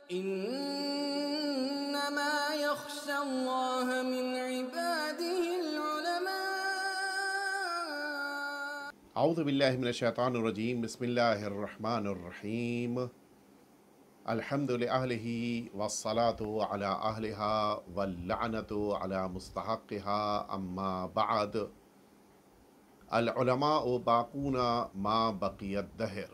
إنما يخشى الله من عباده العلماء. اعوذ باللہ من الشیطان الرجیم، بسم اللہ الرحمن الرحیم، الحمد لأہلہ والصلاة علی اہلہا واللعنة علی مستحقہا، اما بعد، العلماء باقون ما بقی الدہر۔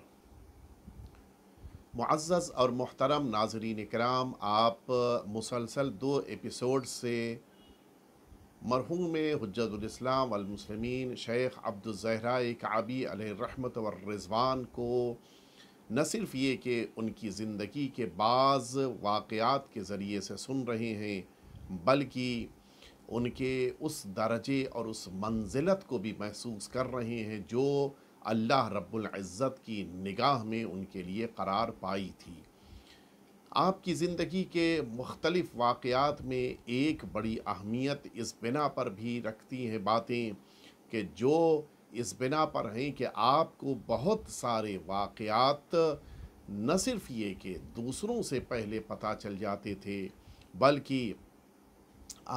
معزز اور محترم ناظرین کرام، آپ مسلسل 2 ایپیسوڈ سے مرحوم حجت الاسلام والمسلمین شیخ عبدالزہراء کعبی علیہ الرحمۃ والرضوان کو نہ صرف یہ کہ ان کی زندگی کے بعض واقعات کے ذریعے سے سن رہے ہیں، بلکہ ان کے اس درجے اور اس منزلت کو بھی محسوس کر رہے ہیں جو اللہ رب العزت کی نگاہ میں ان کے لیے قرار پائی تھی۔ آپ کی زندگی کے مختلف واقعات میں ایک بڑی اہمیت اس بنا پر بھی رکھتی ہیں باتیں کہ جو اس بنا پر ہیں کہ آپ کو بہت سارے واقعات نہ صرف یہ کہ دوسروں سے پہلے پتہ چل جاتے تھے، بلکہ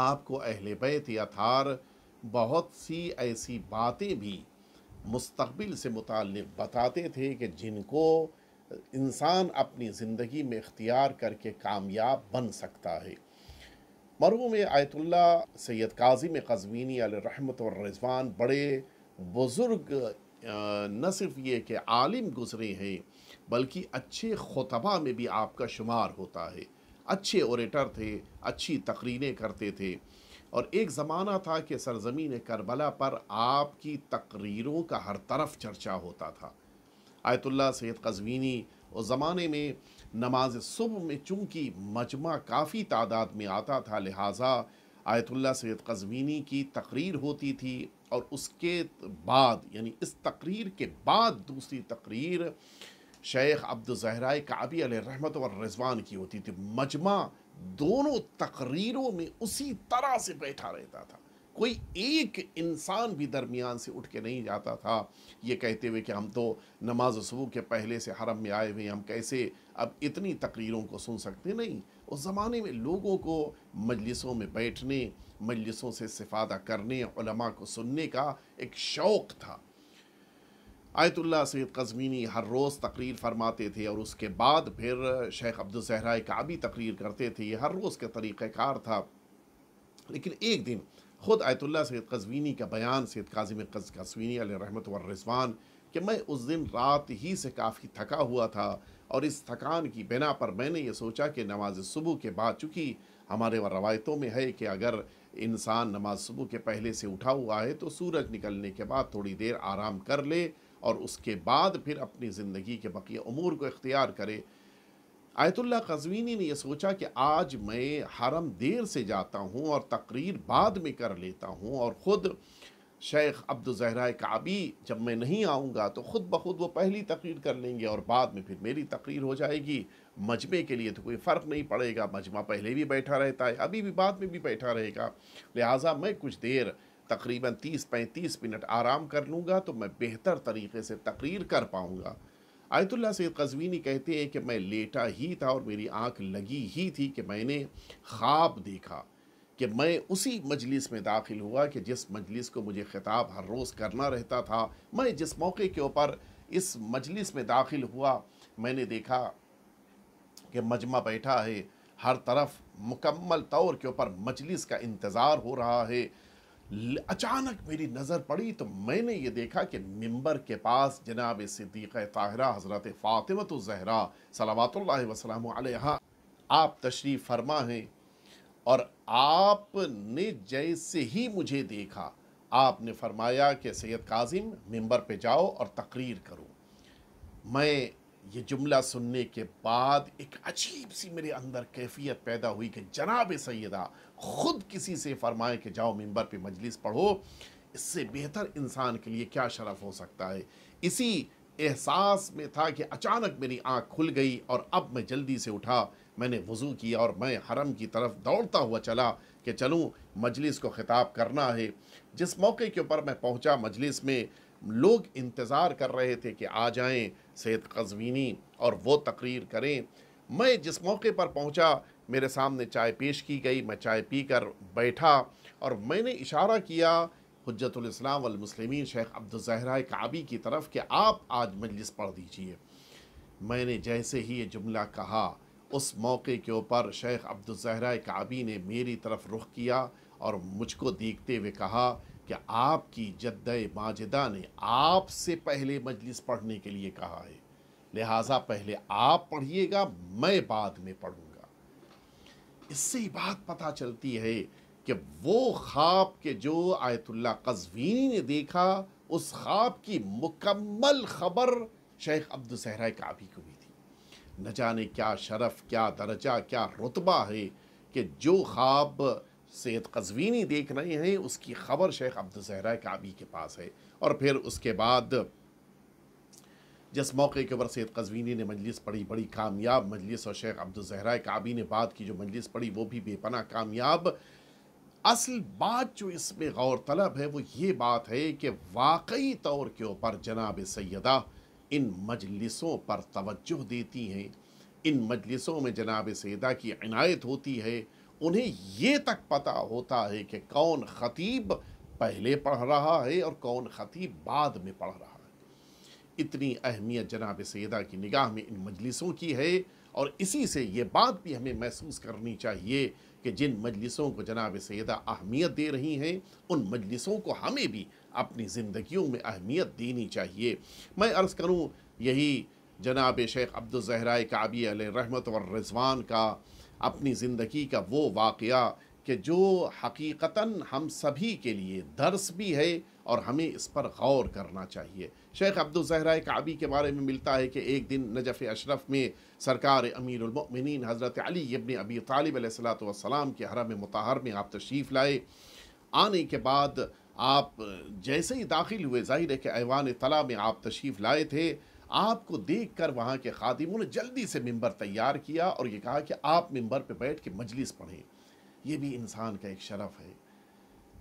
آپ کو اہل بیت اطہار بہت سی ایسی باتیں بھی مستقبل سے متعلق بتاتے تھے کہ جن کو انسان اپنی زندگی میں اختیار کر کے کامیاب بن سکتا ہے۔ مرحوم آیت اللہ سید کاظم قزوینی علیہ الرحمۃ والرضوان بڑے بزرگ نہ صرف یہ کہ عالم گزرے ہیں، بلکہ اچھے خطبہ میں بھی آپ کا شمار ہوتا ہے۔ اچھے اوریٹر تھے، اچھی تقریریں کرتے تھے، اور ایک زمانہ تھا کہ سرزمین کربلا پر آپ کی تقریروں کا ہر طرف چرچا ہوتا تھا۔ آیت اللہ سید قزوینی اس زمانے میں نماز صبح میں چونکہ مجمع کافی تعداد میں آتا تھا، لہٰذا آیت اللہ سید قزوینی کی تقریر ہوتی تھی، اور اس کے بعد یعنی اس تقریر کے بعد دوسری تقریر شیخ عبدالزہراء کعبی علیہ الرحمۃ والرضوان کی ہوتی تھی۔ مجمع دونوں تقریروں میں اسی طرح سے بیٹھا رہتا تھا، کوئی ایک انسان بھی درمیان سے اٹھ کے نہیں جاتا تھا یہ کہتے ہوئے کہ ہم تو نماز صبح کے پہلے سے حرم میں آئے ہوئے، ہم کیسے اب اتنی تقریروں کو سن سکتے؟ نہیں، اس زمانے میں لوگوں کو مجلسوں میں بیٹھنے، مجلسوں سے استفادہ کرنے، علماء کو سننے کا ایک شوق تھا۔ آیت اللہ سید قزوینی ہر روز تقریر فرماتے تھے، اور اس کے بعد پھر شیخ عبدالزہراء کعبی تقریر کرتے تھے۔ یہ ہر روز کا طریقہ کار تھا۔ لیکن ایک دن خود آیت اللہ سید قزوینی کا بیان، سید کاظم قزوینی علیہ الرحمۃ والرضوان، کہ میں اس دن رات ہی سے کافی تھکا ہوا تھا، اور اس تھکان کی بنا پر میں نے یہ سوچا کہ نماز صبح کے بعد، چونکہ ہمارے روایتوں میں ہے کہ اگر انسان نماز صبح کے پہلے سے اٹھا ہوا ہے تو سورج نکلنے کے بعد تھوڑی دیر آرام کر لے، اور اس کے بعد پھر اپنی زندگی کے بقیہ امور کو اختیار کرے۔ آیت اللہ قزوینی نے یہ سوچا کہ آج میں حرم دیر سے جاتا ہوں اور تقریر بعد میں کر لیتا ہوں، اور خود شیخ عبدالزہراء کعبی جب میں نہیں آؤں گا تو خود بخود وہ پہلی تقریر کر لیں گے، اور بعد میں پھر میری تقریر ہو جائے گی۔ مجمع کے لیے تو کوئی فرق نہیں پڑے گا، مجمع پہلے بھی بیٹھا رہتا ہے، ابھی بھی بعد میں بھی بیٹھا رہے گا، لہٰذا میں کچھ دیر تقریباً 30-35 منٹ آرام کر لوں گا تو میں بہتر طریقے سے تقریر کر پاؤں گا۔ آیت اللہ سید قزوینی کہتے ہیں کہ میں لیٹا ہی تھا اور میری آنکھ لگی ہی تھی کہ میں نے خواب دیکھا کہ میں اسی مجلس میں داخل ہوا کہ جس مجلس کو مجھے خطاب ہر روز کرنا رہتا تھا۔ میں جس موقع کے اوپر اس مجلس میں داخل ہوا، میں نے دیکھا کہ مجمع بیٹھا ہے، ہر طرف مکمل طور کے اوپر مجلس کا انتظار ہو رہا ہے۔ اچانک میری نظر پڑی تو میں نے یہ دیکھا کہ منبر کے پاس جناب صدیقہ طاہرہ حضرت فاطمۃ الزہراء صلوات اللہ وسلامہ علیہا آپ تشریف فرما ہیں، اور آپ نے جیسے ہی مجھے دیکھا آپ نے فرمایا کہ سید کاظم منبر پہ جاؤ اور تقریر کرو۔ میں یہ جملہ سننے کے بعد ایک عجیب سی میرے اندر کیفیت پیدا ہوئی کہ جناب سیدہ خود کسی سے فرمائے کہ جاؤ منبر پہ مجلس پڑھو، اس سے بہتر انسان کے لیے کیا شرف ہو سکتا ہے۔ اسی احساس میں تھا کہ اچانک میری آنکھ کھل گئی، اور اب میں جلدی سے اٹھا، میں نے وضو کیا اور میں حرم کی طرف دوڑتا ہوا چلا کہ چلوں مجلس کو خطاب کرنا ہے۔ جس موقع کے اوپر میں پہنچا مجلس میں لوگ انتظار کر رہے تھے کہ آ جائیں سید قزوینی اور وہ تقریر کریں۔ میں جس موقع پر پہنچا میرے سامنے چائے پیش کی گئی، میں چائے پی کر بیٹھا اور میں نے اشارہ کیا حجت الاسلام والمسلمین شیخ عبدالزہرا کعبی کی طرف کہ آپ آج مجلس پڑھ دیجئے۔ میں نے جیسے ہی یہ جملہ کہا، اس موقع کے اوپر شیخ عبدالزہرا کعبی نے میری طرف رخ کیا اور مجھ کو دیکھتے ہوئے کہا کہ آپ کی جدہ ماجدہ نے آپ سے پہلے مجلس پڑھنے کے لیے کہا ہے، لہٰذا پہلے آپ پڑھیے گا، میں بعد میں پڑھوں گا۔ اس سے ہی بات پتہ چلتی ہے کہ وہ خواب کہ جو آیت اللہ قزوینی نے دیکھا، اس خواب کی مکمل خبر شیخ عبدالزہرا کعبی کو بھی تھی۔ نہ جانے کیا شرف، کیا درجہ، کیا رتبہ ہے کہ جو خواب سید قزوینی دیکھ رہے ہیں اس کی خبر شیخ عبدالزہرا کعبی کے پاس ہے۔ اور پھر اس کے بعد جس موقع کے اوپر سید قزوینی نے مجلس پڑھی، بڑی کامیاب مجلس، اور شیخ عبدالزہرا کعبی نے بعد کی جو مجلس پڑھی وہ بھی بے پناہ کامیاب۔ اصل بات جو اس میں غور طلب ہے وہ یہ بات ہے کہ واقعی طور کے اوپر جناب سیدہ ان مجلسوں پر توجہ دیتی ہیں، ان مجلسوں میں جناب سیدہ کی عنایت ہوتی ہے، انہیں یہ تک پتہ ہوتا ہے کہ کون خطیب پہلے پڑھ رہا ہے اور کون خطیب بعد میں پڑھ رہا ہے۔ اتنی اہمیت جناب سیدہ کی نگاہ میں ان مجلسوں کی ہے، اور اسی سے یہ بات بھی ہمیں محسوس کرنی چاہیے کہ جن مجلسوں کو جناب سیدہ اہمیت دے رہی ہیں ان مجلسوں کو ہمیں بھی اپنی زندگیوں میں اہمیت دینی چاہیے۔ میں عرض کروں یہی جناب شیخ عبدالزہرا کعبی علیہ رحمت والرضوان کا اپنی زندگی کا وہ واقعہ کہ جو حقیقتاً ہم سبھی کے لیے درس بھی ہے اور ہمیں اس پر غور کرنا چاہیے۔ شیخ عبدالزہرا کعبی کے بارے میں ملتا ہے کہ ایک دن نجف اشرف میں سرکار امیر المؤمنین حضرت علی ابن ابی طالب علیہ السلام کے حرم مطہر میں آپ تشریف لائے۔ آنے کے بعد آپ جیسے ہی داخل ہوئے، ظاہر ہے کہ ایوان طلع میں آپ تشریف لائے تھے، آپ کو دیکھ کر وہاں کے خادموں نے جلدی سے ممبر تیار کیا اور یہ کہا کہ آپ ممبر پہ بیٹھ کے مجلس پڑھیں۔ یہ بھی انسان کا ایک شرف ہے۔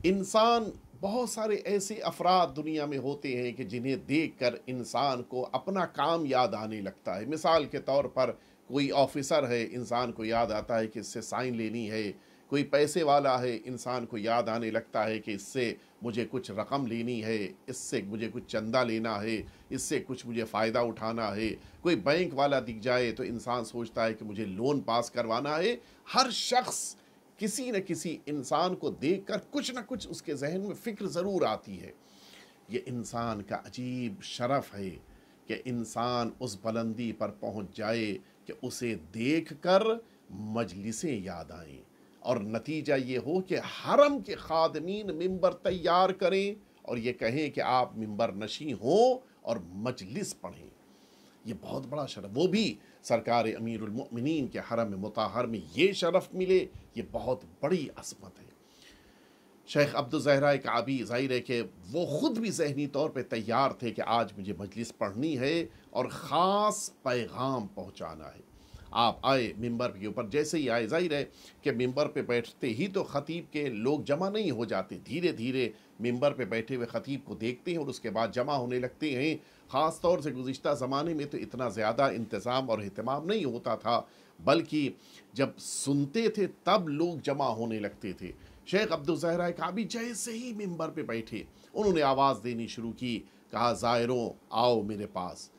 انسان بہت سارے ایسے افراد دنیا میں ہوتے ہیں کہ جنہیں دیکھ کر انسان کو اپنا کام یاد آنے لگتا ہے۔ مثال کے طور پر کوئی آفیسر ہے، انسان کو یاد آتا ہے کہ اس سے سائن لینی ہے، کوئی پیسے والا ہے، انسان کو یاد آنے لگتا ہے کہ اس سے مجھے کچھ رقم لینی ہے، اس سے مجھے کچھ چندہ لینا ہے، اس سے کچھ مجھے فائدہ اٹھانا ہے۔ کوئی بینک والا دکھ جائے تو انسان سوچتا ہے کہ مجھے لون پاس کروانا ہے۔ ہر شخص کسی نہ کسی انسان کو دیکھ کر کچھ نہ کچھ اس کے ذہن میں فکر ضرور آتی ہے۔ یہ انسان کا عجیب شرف ہے کہ انسان اس بلندی پر پہنچ جائے کہ اسے دیکھ کر مجلسیں یاد آئیں، اور نتیجہ یہ ہو کہ حرم کے خادمین ممبر تیار کریں اور یہ کہیں کہ آپ ممبر نشیں ہوں اور مجلس پڑھیں۔ یہ بہت بڑا شرف، وہ بھی سرکار امیر المؤمنین کے حرم مطہر میں یہ شرف ملے، یہ بہت بڑی عظمت ہے۔ شیخ عبدالزہرا کعبی ظاہر ہے کہ وہ خود بھی ذہنی طور پہ تیار تھے کہ آج مجھے مجلس پڑھنی ہے اور خاص پیغام پہنچانا ہے۔ آپ آئے ممبر کے اوپر، جیسے ہی آئے ظاہر ہے کہ ممبر پہ بیٹھتے ہی تو خطیب کے لوگ جمع نہیں ہو جاتے، دھیرے دھیرے ممبر پہ بیٹھے ہوئے خطیب کو دیکھتے ہیں اور اس کے بعد جمع ہونے لگتے ہیں۔ خاص طور سے گزشتہ زمانے میں تو اتنا زیادہ انتظام اور اہتمام نہیں ہوتا تھا، بلکہ جب سنتے تھے تب لوگ جمع ہونے لگتے تھے۔ شیخ عبدالزہرا کعبی جیسے ہی ممبر پہ بیٹھے انہوں نے آواز دینی شروع کی، کہا زائروں آؤ میرے پاس،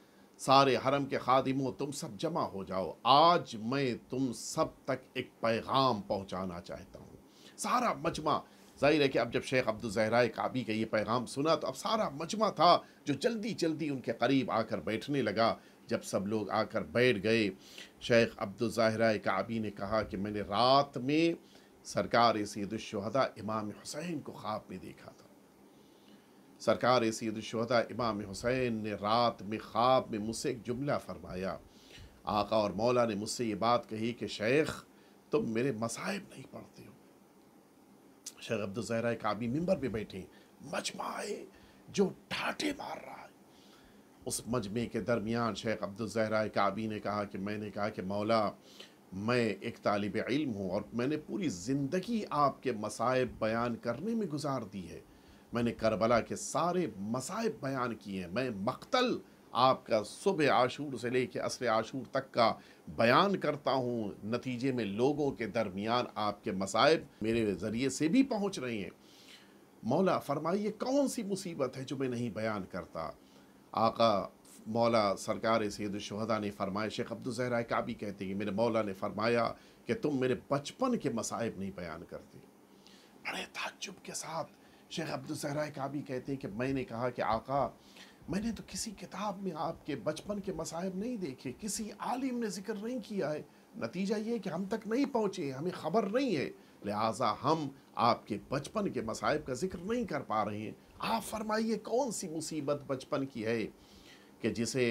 سارے حرم کے خادموں تم سب جمع ہو جاؤ، آج میں تم سب تک ایک پیغام پہنچانا چاہتا ہوں۔ سارا مجمع، ظاہر ہے کہ اب جب شیخ عبدالزہرا کعبی کا یہ پیغام سنا تو اب سارا مجمع تھا جو جلدی جلدی ان کے قریب آ کر بیٹھنے لگا۔ جب سب لوگ آ کر بیٹھ گئے، شیخ عبدالزہرا کعبی نے کہا کہ میں نے رات میں سرکار سید الشہداء امام حسین کو خواب میں دیکھا تھا۔ سرکار سید الشہداء امام حسین نے رات میں خواب میں مجھ سے ایک جملہ فرمایا۔ آقا اور مولا نے مجھ سے یہ بات کہی کہ شیخ تم میرے مصائب نہیں پڑھتے ہو۔ شیخ عبدالزہرا کعبی ممبر پہ بیٹھے، مجمع ہے جو ٹھاٹے مار رہا ہے۔ اس مجمع کے درمیان شیخ عبدالزہرا کعبی نے کہا کہ مولا میں ایک طالب علم ہوں اور میں نے پوری زندگی آپ کے مصائب بیان کرنے میں گزار دی ہے۔ میں نے کربلا کے سارے مصائب بیان کیے ہیں، میں مقتل آپ کا صبح عاشور سے لے کے عصر عاشور تک کا بیان کرتا ہوں، نتیجے میں لوگوں کے درمیان آپ کے مصائب میرے ذریعے سے بھی پہنچ رہے ہیں۔ مولا فرمائیے کون سی مصیبت ہے جو میں نہیں بیان کرتا؟ آقا مولا سرکار سید الشہداء نے فرمایا، شیخ عبدالزہرا کعبی کہتے ہیں کہ میرے مولا نے فرمایا کہ تم میرے بچپن کے مصائب نہیں بیان کرتے۔ بڑے تعجب کے ساتھ شیخ عبدالزہرا کعبی کہتے ہیں کہ میں نے کہا کہ آقا میں نے تو کسی کتاب میں آپ کے بچپن کے مصائب نہیں دیکھے، کسی عالم نے ذکر نہیں کیا ہے، نتیجہ یہ کہ ہم تک نہیں پہنچے، ہمیں خبر نہیں ہے، لہٰذا ہم آپ کے بچپن کے مصائب کا ذکر نہیں کر پا رہے ہیں۔ آپ فرمائیے کون سی مصیبت بچپن کی ہے کہ جسے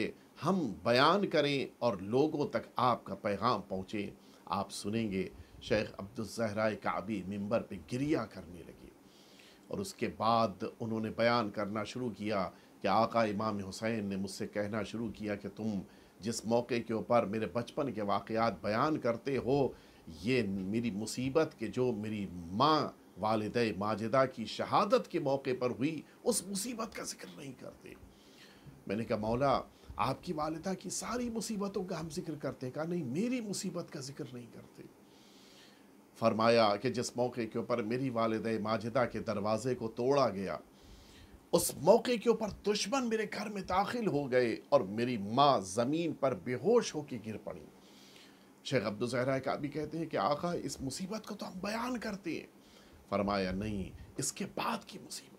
ہم بیان کریں اور لوگوں تک آپ کا پیغام پہنچے؟ آپ سنیں گے شیخ عبدالزہرا کعبی منبر پہ گریہ کرنے لگے، اور اس کے بعد انہوں نے بیان کرنا شروع کیا کہ آقا امام حسین نے مجھ سے کہنا شروع کیا کہ تم جس موقع کے اوپر میرے بچپن کے واقعات بیان کرتے ہو، یہ میری مصیبت کہ جو میری ماں والدہ ماجدہ کی شہادت کے موقع پر ہوئی، اس مصیبت کا ذکر نہیں کرتے۔ میں نے کہا مولا آپ کی والدہ کی ساری مصیبتوں کا ہم ذکر کرتے، کہا نہیں میری مصیبت کا ذکر نہیں کرتے۔ فرمایا کہ جس موقع کے اوپر میری والدہ ماجدہ کے دروازے کو توڑا گیا، اس موقع کے اوپر دشمن میرے گھر میں داخل ہو گئے اور میری ماں زمین پر بے ہوش ہو کے گر پڑی۔ شیخ عبدالزہرا کعبی کہتے ہیں کہ آقا اس مصیبت کو تو ہم بیان کرتے ہیں۔ فرمایا نہیں، اس کے بعد کی مصیبت۔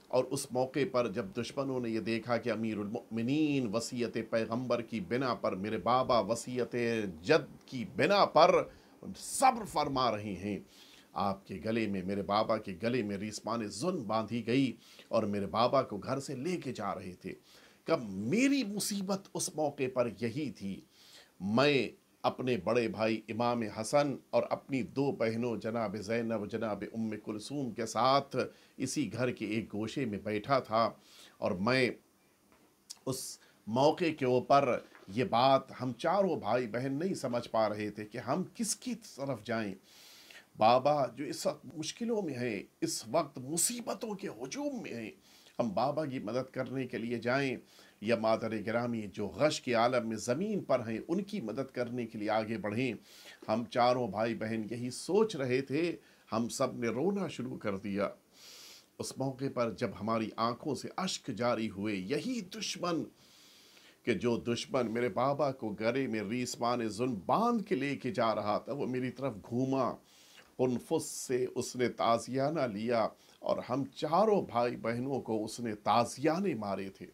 اور اس موقع پر جب دشمنوں نے یہ دیکھا کہ امیر المؤمنین وصیت پیغمبر کی بنا پر، میرے بابا وصیت جد کی بنا پر صبر فرما رہے ہیں، آپ کے گلے میں، میرے بابا کے گلے میں ریسمان ظلم باندھی گئی اور میرے بابا کو گھر سے لے کے جا رہے تھے۔ کب میری مصیبت اس موقع پر یہی تھی، میں اپنے بڑے بھائی امام حسن اور اپنی دو بہنوں جناب زینب و جناب ام کلثوم کے ساتھ اسی گھر کے ایک گوشے میں بیٹھا تھا، اور میں اس موقع کے اوپر یہ بات ہم چاروں بھائی بہن نہیں سمجھ پا رہے تھے کہ ہم کس کی طرف جائیں۔ بابا جو اس وقت مشکلوں میں ہیں، اس وقت مصیبتوں کے ہجوم میں ہیں، ہم بابا کی مدد کرنے کے لیے جائیں یا مادر گرامی جو غش کے عالم میں زمین پر ہیں ان کی مدد کرنے کے لیے آگے بڑھیں؟ ہم چاروں بھائی بہن یہی سوچ رہے تھے، ہم سب نے رونا شروع کر دیا۔ اس موقع پر جب ہماری آنکھوں سے اشک جاری ہوئے، یہی دشمن کہ جو دشمن میرے بابا کو گلے میں ریسمان ظلم باندھ کے لے کے جا رہا تھا، وہ میری طرف گھوما، انفس سے اس نے تازیانہ لیا اور ہم چاروں بھائی بہنوں کو اس نے تازیانے مارے تھے۔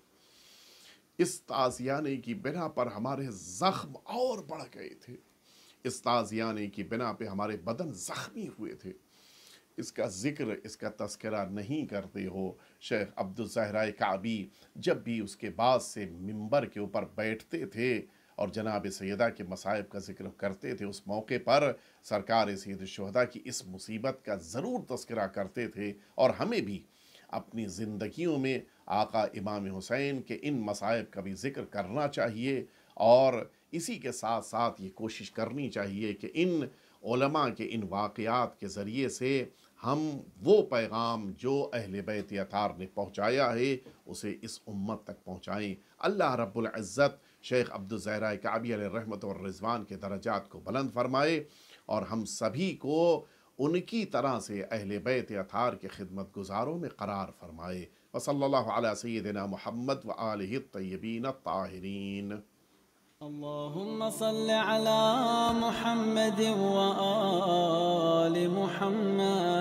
اس تازیانے کی بنا پر ہمارے زخم اور بڑھ گئے تھے، اس تازیانے کی بنا پہ ہمارے بدن زخمی ہوئے تھے۔ اس کا ذکر، اس کا تذکرہ نہیں کرتے ہو۔ شیخ عبدالزہرا کعبی جب بھی اس کے بعد سے منبر کے اوپر بیٹھتے تھے اور جناب سیدہ کے مصائب کا ذکر کرتے تھے، اس موقع پر سرکار سید الشہداء کی اس مصیبت کا ضرور تذکرہ کرتے تھے، اور ہمیں بھی اپنی زندگیوں میں آقا امام حسین کے ان مصائب کا بھی ذکر کرنا چاہیے، اور اسی کے ساتھ ساتھ یہ کوشش کرنی چاہیے کہ ان علماء کے ان واقعات کے ذریعے سے ہم وہ پیغام جو اہل بیت اطہار نے پہنچایا ہے اسے اس امت تک پہنچائیں۔ اللہ رب العزت شیخ عبدالزہرا کعبی علیہ الرحمت والرضوان کے درجات کو بلند فرمائے، اور ہم سبھی کو ان کی طرح سے اہل بیت اطہار کے خدمت گزاروں میں قرار فرمائے۔ وصلی اللہ علی سیدنا محمد وآلہ الطیبین الطاہرین۔ اللهم صل على محمد وآل محمد